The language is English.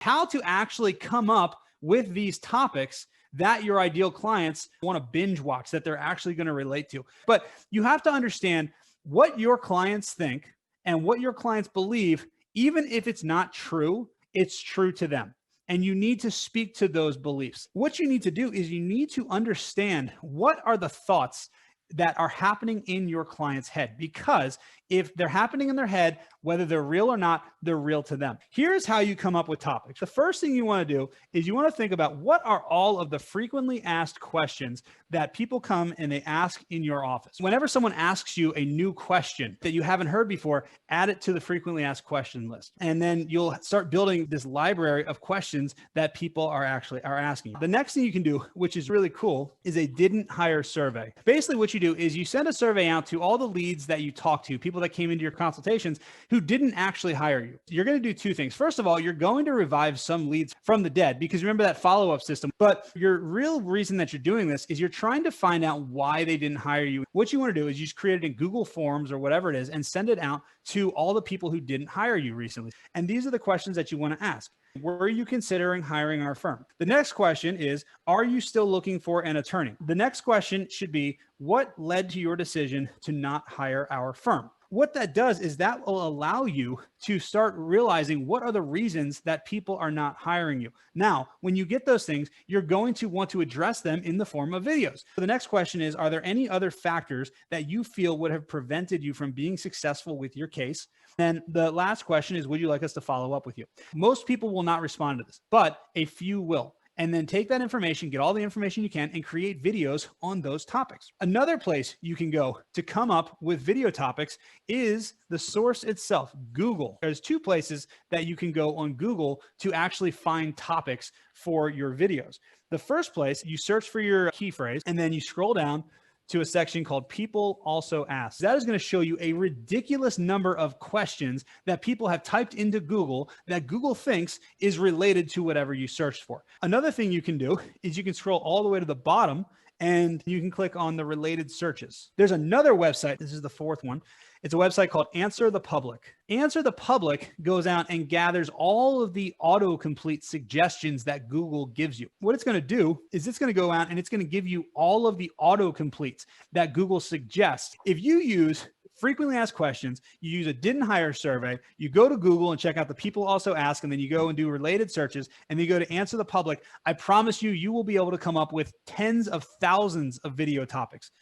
how to actually come up with these topics that your ideal clients want to binge watch, that they're actually going to relate to. But you have to understand what your clients think and what your clients believe. Even if it's not true, it's true to them. And you need to speak to those beliefs. What you need to do is you need to understand what are the thoughts that are happening in your client's head, because if they're happening in their head, whether they're real or not, they're real to them. Here's how you come up with topics. The first thing you want to do is you want to think about what are all of the frequently asked questions that people come and they ask in your office. Whenever someone asks you a new question that you haven't heard before, add it to the frequently asked question list. And then you'll start building this library of questions that people are asking. The next thing you can do, which is really cool, is a didn't hire survey. Basically what you do is you send a survey out to all the leads that you talk to, people that came into your consultations who didn't actually hire you. You're going to do two things. First of all, you're going to revive some leads from the dead, because remember that follow-up system. But your real reason that you're doing this is you're trying to find out why they didn't hire you. What you want to do is you just create it in Google Forms or whatever it is and send it out to all the people who didn't hire you recently. And these are the questions that you want to ask. Were you considering hiring our firm? The next question is, are you still looking for an attorney? The next question should be, what led to your decision to not hire our firm? What that does is that will allow you to start realizing what are the reasons that people are not hiring you. Now, when you get those things, you're going to want to address them in the form of videos. So the next question is, are there any other factors that you feel would have prevented you from being successful with your case? And the last question is, would you like us to follow up with you? Most people will not respond to this, but a few will. And then take that information, get all the information you can, and create videos on those topics. Another place you can go to come up with video topics is the source itself, Google. There's two places that you can go on Google to actually find topics for your videos. The first place, you search for your key phrase, and then you scroll down to a section called People Also Ask. That is going to show you a ridiculous number of questions that people have typed into Google that Google thinks is related to whatever you searched for. Another thing you can do is you can scroll all the way to the bottom and you can click on the related searches. There's another website. This is the fourth one. It's a website called Answer the Public. Answer the Public goes out and gathers all of the autocomplete suggestions that Google gives you. What it's going to do is it's going to go out and it's going to give you all of the autocompletes that Google suggests. If you use frequently asked questions, you use a didn't hire survey, you go to Google and check out the People Also Ask, and then you go and do related searches, and then you go to Answer the Public, I promise you, you will be able to come up with tens of thousands of video topics.